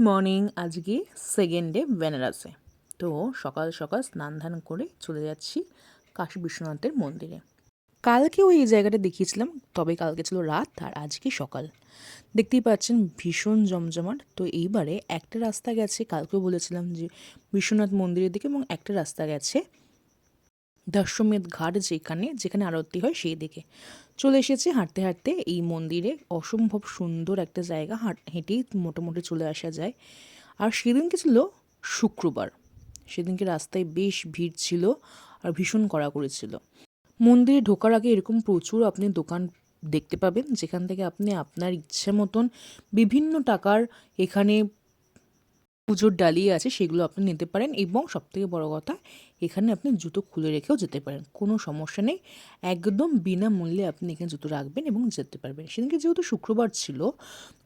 Morning. আজকে second day বেনারসে। তো সকাল সকাল স্নান ধান করে চলে যাচ্ছি কাশী বিশ্বনাথের মন্দিরে। কালকেও এই জায়গাটা দেখিয়েছিলাম, তবে কালকে ছিল রাত আর আজকে সকাল। দেখতেই পাচ্ছেন ভীষণ জমজমাট। তো এইবারে একটা রাস্তা গেছে, কালকেও বলেছিলাম যে বিশ্বনাথ মন্দিরের দিকে, এবং একটা রাস্তা গেছে দশমেধ ঘাট, যেখানে যেখানে আরতি হয় সেই দিকে। চলে এসেছি হাঁটতে হাঁটতে এই মন্দিরে। অসম্ভব সুন্দর একটা জায়গা, হেঁটেই মোটামুটি চলে আসা যায়। আর সেদিনকে ছিল শুক্রবার, সেদিনকে রাস্তায় বেশ ভিড় ছিল আর ভীষণ কড়াকড়ি ছিল। মন্দিরে ঢোকার আগে এরকম প্রচুর আপনি দোকান দেখতে পাবেন, যেখান থেকে আপনি আপনার ইচ্ছে মতন বিভিন্ন টাকার এখানে পুজোর ডালি আছে সেগুলো আপনি নিতে পারেন। এবং সবথেকে বড় কথা, এখানে আপনি জুতো খুলে রেখেও যেতে পারেন, কোনো সমস্যা নেই। একদম বিনামূল্যে আপনি এখানে জুতো রাখবেন এবং যেতে পারবেন। সেদিনকে যেহেতু শুক্রবার ছিল,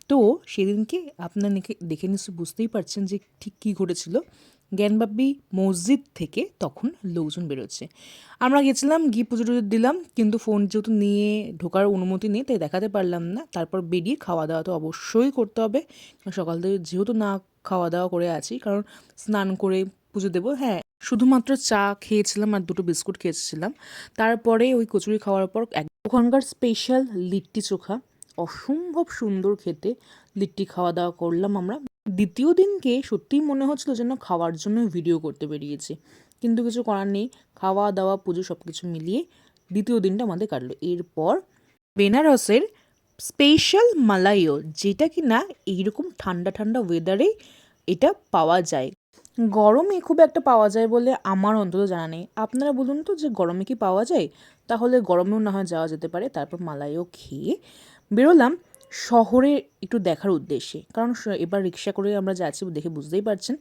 তো সেদিনকে আপনার দেখে নিশ্চয়ই বুঝতেই পারছেন যে ঠিক কী ঘটেছিল। জ্ঞানবাপী মসজিদ থেকে তখন লোকজন বেরোচ্ছে। আমরা গেছিলাম, গিয়ে পুজো টুজো দিলাম, কিন্তু ফোন যেহেতু নিয়ে ঢোকার অনুমতি নেই তাই দেখাতে পারলাম না। তারপর বেরিয়ে খাওয়া দাওয়া তো অবশ্যই করতে হবে, সকাল থেকে যেহেতু না খাওয়া দাওয়া করে আছি, কারণ স্নান করে পুজো দেবো। হ্যাঁ, শুধুমাত্র চা খেয়েছিলাম আর দুটো বিস্কুট খেয়েছিলাম। তারপরে ওই কচুরি খাওয়ার পর ওখানকার স্পেশাল লিট্টি চোখা, অসম্ভব সুন্দর খেতে। লিট্টি খাওয়া দাওয়া করলাম আমরা। দ্বিতীয় দিনকে সত্যিই মনে হচ্ছিল যেন খাওয়ার জন্য ভিডিও করতে বেরিয়েছি, কিন্তু কিছু করার নেই। খাওয়া দাওয়া পুজো সব কিছু মিলিয়ে দ্বিতীয় দিনটা আমাদের কাটলো। এরপর বেনারসের স্পেশাল মালাইও, যেটা কি না এইরকম ঠান্ডা ঠান্ডা ওয়েদারে এটা পাওয়া যায়। গরমে খুব একটা পাওয়া যায় বলে আমার অন্তত জানা নেই। আপনারা বলুন তো যে গরমে কি পাওয়া যায়? তাহলে গরমেও না হয় যাওয়া যেতে পারে। তারপর মালাইও খেয়ে বেরোলাম শহরে একটু দেখার উদ্দেশ্যে, কারণ এবার রিক্সা করে আমরা যাচ্ছি, দেখে বুঝতেই পারছেন।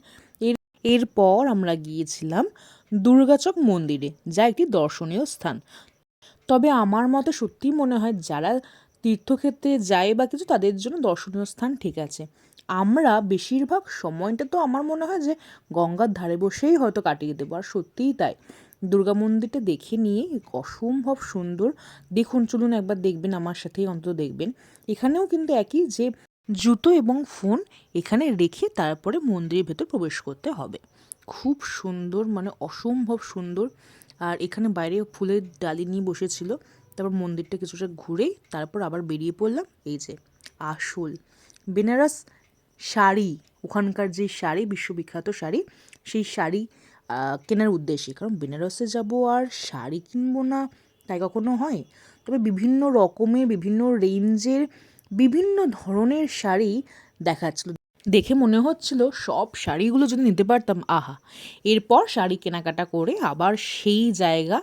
এরপর আমরা গিয়েছিলাম দুর্গাচক মন্দিরে, যা একটি দর্শনীয় স্থান। তবে আমার মতে সত্যিই মনে হয় যারা তীর্থক্ষেত্রে যায় বা কিছু, তাদের জন্য দর্শনীয় স্থান ঠিক আছে। আমরা বেশিরভাগ সময়টা তো আমার মনে হয় যে গঙ্গার ধারে বসেই হয়তো কাটিয়ে দেবো, আর সত্যিই তাই। দুর্গা মন্দিরটা দেখে নিয়ে অসম্ভব সুন্দর। দেখুন, চলুন একবার দেখবেন, আমার সাথেই অন্তত দেখবেন। এখানেও কিন্তু একই, যে জুতো এবং ফোন এখানে রেখে তারপরে মন্দিরের ভেতর প্রবেশ করতে হবে। খুব সুন্দর, মানে অসম্ভব সুন্দর। আর এখানে বাইরে ফুলের ডালি নিয়ে বসেছিল। তারপর মন্দিরটা কিছুটা ঘুরেই তারপর আবার বেরিয়ে পড়লাম এই যে আসল বেনারস শাড়ি, ওখানকার যে শাড়ি, বিশ্ববিখ্যাত শাড়ি, সেই শাড়ি কেনার উদ্দেশ্যে। কারণ বেনারসে যাব আর শাড়ি কিনবো না তাই কখনো হয়? তবে বিভিন্ন রকমের, বিভিন্ন রেঞ্জের, বিভিন্ন ধরনের শাড়ি দেখাচ্ছিল। দেখে মনে হচ্ছিল সব শাড়িগুলো যদি নিতে পারতাম, আহা। এরপর শাড়ি কেনাকাটা করে আবার সেই জায়গা।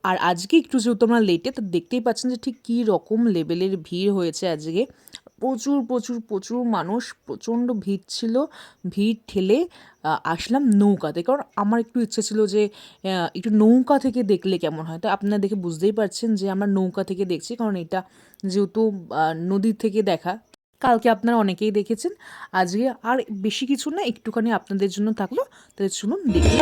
আর আজকে একটু যেহেতু আমরা লেটে, তো দেখতেই পাচ্ছেন যে ঠিক কী রকম লেভেলের ভিড় হয়েছে আজকে। প্রচুর প্রচুর প্রচুর মানুষ, প্রচণ্ড ভিড় ছিল। ভিড় ঠেলে আসলাম নৌকাতে, কারণ আমার একটু ইচ্ছে ছিল যে একটু নৌকা থেকে দেখলে কেমন হয়। তো আপনারা দেখে বুঝতেই পারছেন যে আমরা নৌকা থেকে দেখছি, কারণ এটা যেহেতু নদীর থেকে দেখা। কালকে আপনারা অনেকেই দেখেছেন, আজকে আর বেশি কিছু না, একটুখানি আপনাদের জন্য থাকলো। তাহলে চলুন দেখি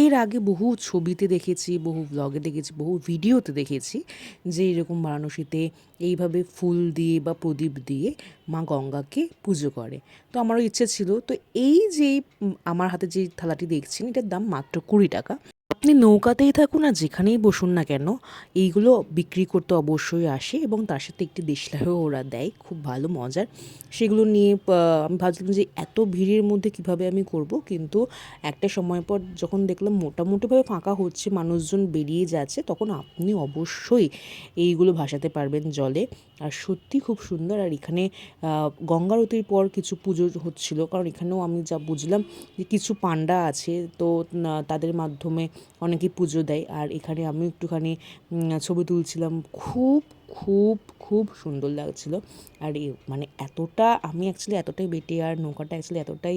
এর আগে বহু ছবিতে দেখেছি, বহু ব্লগে দেখেছি, বহু ভিডিওতে দেখেছি যে এরকম বারাণসীতে এইভাবে ফুল দিয়ে বা প্রদীপ দিয়ে মা গঙ্গাকে পুজো করে। তো আমারও ইচ্ছে ছিল। তো এই যে আমার হাতে যে থালাটি দেখছেন, এটার দাম মাত্র 20 টাকা। আপনি নৌকাতেই থাকুন আর যেখানেই বসুন না কেন, এইগুলো বিক্রি করতে অবশ্যই আসে, এবং তার সাথে একটি দেশলাইও ওরা দেয়, খুব ভালো মজার। সেগুলো নিয়ে আমি ভাবছিলাম যে এত ভিড়ের মধ্যে কিভাবে আমি করব, কিন্তু একটা সময় পর যখন দেখলাম মোটামুটিভাবে ফাঁকা হচ্ছে, মানুষজন বেরিয়ে যাচ্ছে, তখন আপনি অবশ্যই এইগুলো ভাসাতে পারবেন জলে। আর সত্যি খুব সুন্দর। আর এখানে গঙ্গা আরতির পর কিছু পুজো হচ্ছিল, কারণ এখানেও আমি যা বুঝলাম যে কিছু পান্ডা আছে, তো তাদের মাধ্যমে অনেকে পুজো দেয়। আর এখানে আমি একটুখানি ছবি তুলছিলাম, খুব খুব খুব সুন্দর লাগছিল। আর মানে এতটা, আমি অ্যাকচুয়ালি এতটাই বেটে, আর নৌকাটা অ্যাকচুয়ালি এতটাই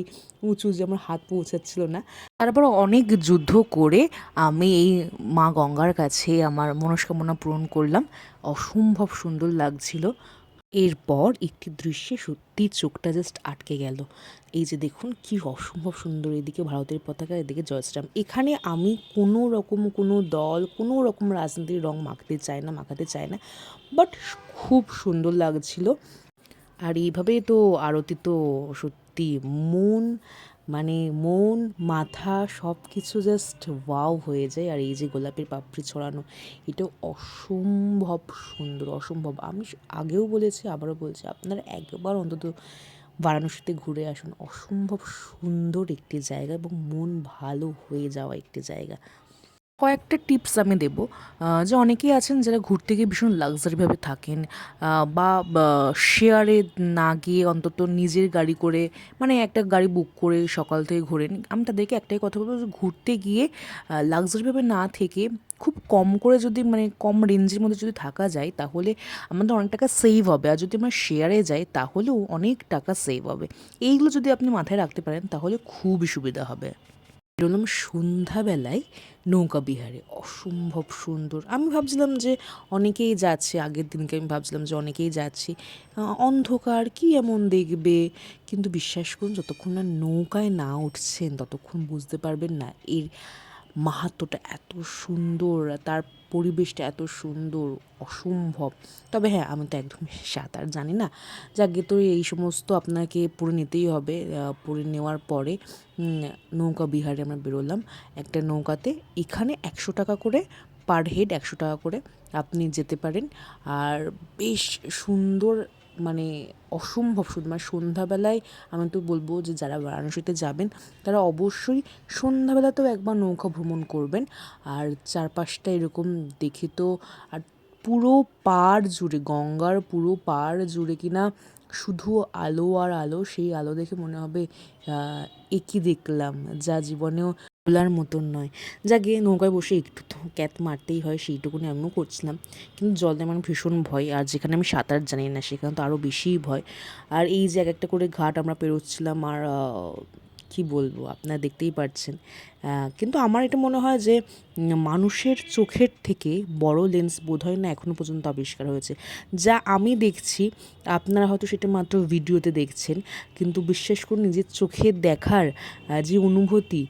উঁচু যে আমার হাত পৌঁছাচ্ছিল না। তারপর অনেক যুদ্ধ করে আমি এই মা গঙ্গার কাছে আমার মনস্কামনা পূরণ করলাম। অসম্ভব সুন্দর লাগছিল। এরপর একটি দৃশ্যে সত্যি চোখটা জাস্ট আটকে গেল। এই যে দেখুন কি অসম্ভব সুন্দর, এদিকে ভারতের পতাকা, এদিকে জয়শ্রীরাম। এখানে আমি কোনো রকম কোনো দল, কোনো রকম রাজনীতির রং মাখাতে চাই না, বাট খুব সুন্দর লাগছিল। আর এইভাবে তো আরতি তো সত্যি মন, মানে মন মাথা সব কিছু জাস্ট ওয়াও হয়ে যায়। আর এই যে গোলাপের পাপড়ি ছড়ানো, এটা অসম্ভব সুন্দর, অসম্ভব। আমি আগেও বলেছি, আবারও বলছি, আপনারা একবার অন্তত বারাণসীতে ঘুরে আসুন। অসম্ভব সুন্দর একটি জায়গা এবং মন ভালো হয়ে যাওয়া একটি জায়গা। কয়েকটা টিপস আমি দেব, যে অনেকেই আছেন যারা ঘুরতে গিয়ে ভীষণ লাক্সারিভাবে থাকেন, বা শেয়ারে না গিয়ে অন্তত নিজের গাড়ি করে, মানে একটা গাড়ি বুক করে সকাল থেকে ঘোরেন। আমি তাদেরকে একটাই কথা বলবো যে ঘুরতে গিয়ে লাক্সারিভাবে না থেকে খুব কম করে যদি, মানে কম রেঞ্জের মধ্যে যদি থাকা যায়, তাহলে আমাদের অনেক টাকা সেভ হবে। আর যদি আমরা শেয়ারে যাই তাহলেও অনেক টাকা সেভ হবে। এইগুলো যদি আপনি মাথায় রাখতে পারেন তাহলে খুবই সুবিধা হবে। বেরোলাম সন্ধ্যাবেলায় নৌকা বিহারে, অসম্ভব সুন্দর। আমি ভাবছিলাম যে অনেকেই যাচ্ছে, আগের দিনকে আমি ভাবছিলাম যে অনেকেই যাচ্ছে, অন্ধকার কি এমন দেখবে, কিন্তু বিশ্বাস করুন যতক্ষণ না নৌকায় না উঠছেন ততক্ষণ বুঝতে পারবেন না এর মাহাত্ম্যটা এত সুন্দর, তার পরিবেশটা এত সুন্দর, অসম্ভব। তবে হ্যাঁ, আমি তো একদম সাঁতার জানি না, যাকে তো এই সমস্ত আপনাকে পড়ে নিতেই হবে। পড়ে নেওয়ার পরে নৌকা বিহারে আমরা বেরোলাম একটা নৌকাতে। এখানে 100 টাকা করে পার হেড, 100 টাকা করে আপনি যেতে পারেন। আর বেশ সুন্দর, মানে অসম্ভব সুন্দর। মানে সন্ধ্যাবেলায় আমি তো বলবো যে যারা বারাণসীতে যাবেন তারা অবশ্যই সন্ধ্যাবেলাতেও একবার নৌকা ভ্রমণ করবেন। আর চারপাশটা এরকম দেখে তো, আর পুরো পাড় জুড়ে, গঙ্গার পুরো পাড় জুড়ে কিনা শুধু আলো আর আলো। সেই আলো দেখে মনে হবে এ কী দেখলাম, যা জীবনেও ভোলার মতন নয়। যা গিয়ে নৌকায় বসে একটু তো ক্যাত মারতেই হয়, সেইটুকুনি আমিও করছিলাম। কিন্তু জলে আমার ভীষণ ভয়, আর যেখানে আমি সাঁতার জানি না সেখানে তো আরও বেশিই ভয়। আর এই যে এক একটা করে ঘাট আমরা পেরোচ্ছিলাম, আর কি বলবো, আপনারা দেখতেই পাচ্ছেন। কিন্তু আমার এটা মনে হয় যে মানুষের চোখের থেকে বড় লেন্স বোধহয় না এখনও পর্যন্ত আবিষ্কার হয়েছে। যা আমি দেখছি, আপনারা হয়তো সেটা মাত্র ভিডিওতে দেখছেন, কিন্তু বিশ্বাস করুন নিজের চোখে দেখার যে অনুভূতি,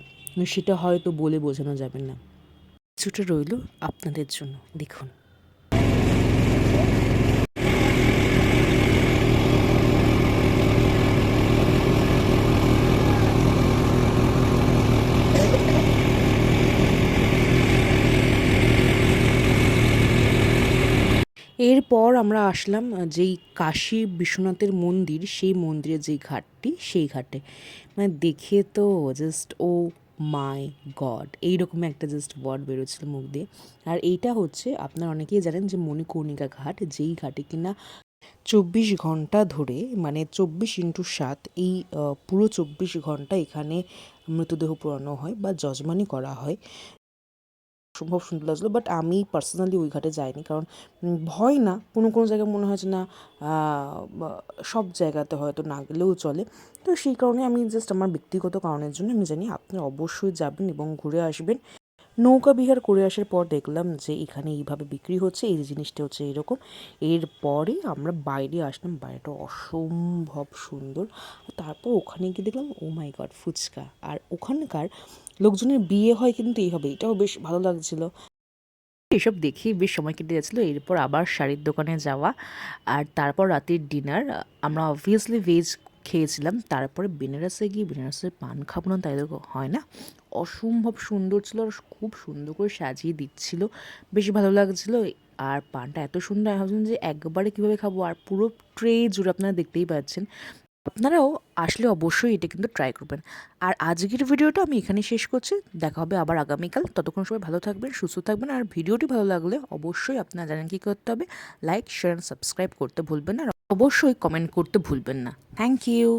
সেটা হয়তো বলে বোঝানো যাবে না। কিছুটা রইল আপনাদের জন্য, দেখুন। এরপর আমরা আসলাম যেই কাশী বিশ্বনাথের মন্দির, সেই মন্দিরের যেই ঘাটটি, সেই ঘাটে। মানে দেখে তো জাস্ট ও মাই গড, এইরকম একটা জাস্ট ওয়ার্ড বেরোচ্ছিল মুখ দিয়ে। আর এইটা হচ্ছে, আপনারা অনেকেই জানেন যে মণিকর্ণিকা ঘাট, যেই ঘাটে কিনা 24 ঘন্টা ধরে, মানে 24x7, এই পুরো 24 ঘন্টা এখানে মৃতদেহ পোড়ানো হয় বা যজমানি করা হয়। অসম্ভব সুন্দর লাগছিলো। বাট আমি পার্সোনালি ওই ঘাটে যাইনি, কারণ ভয় না, কোনো কোনো জায়গায় মনে হয় যে না, সব জায়গাতে হয়তো না গেলেও চলে। তো সেই কারণে আমি জাস্ট আমার ব্যক্তিগত কারণের জন্য আমি জানি, আপনারা অবশ্যই যাবেন এবং ঘুরে আসবেন। নৌকা বিহার করে আসার পর দেখলাম যে এখানে এইভাবে বিক্রি হচ্ছে, এই জিনিসটা হচ্ছে এরকম। এরপরে আমরা বাইরে আসলাম, বাইরেটা অসম্ভব সুন্দর। তারপর ওখানে গিয়ে দেখলাম ও মাই গড, ফুচকা। আর ওখানকার লোকজনের বিয়ে হয় কিন্তু এইভাবে, এটাও বেশ ভালো লাগছিলো। এসব দেখেই বেশ সময় কেটে যাচ্ছিলো। এরপর আবার শাড়ির দোকানে যাওয়া, আর তারপর রাতের ডিনার। আমরা অবভিয়াসলি ভেজ খেয়েছিলাম। তারপরে বেনারসে গিয়ে বেনারসের পান খাবো না তাই তো হয় না। অসম্ভব সুন্দর ছিল, আর খুব সুন্দর করে সাজিয়ে দিচ্ছিল, বেশ ভালো লাগছিলো। আর পানটা এত সুন্দর, আমি ভাবছিলাম যে একবারে কীভাবে খাবো। আর পুরো ট্রে জুড়ে আপনারা দেখতেই পাচ্ছেন। আপনারাও আসলে অবশ্যই এটা কিন্তু ট্রাই করবেন। আর আজকের ভিডিওটা আমি এখানে শেষ করছি। দেখা হবে আবার আগামীকাল। ততক্ষণ সবাই ভালো থাকবেন, সুস্থ থাকবেন। আর ভিডিওটি ভালো লাগলে অবশ্যই আপনারা জানেন কী করতে হবে, লাইক শেয়ার সাবস্ক্রাইব করতে ভুলবেন না, আর অবশ্যই কমেন্ট করতে ভুলবেন না। Thank you.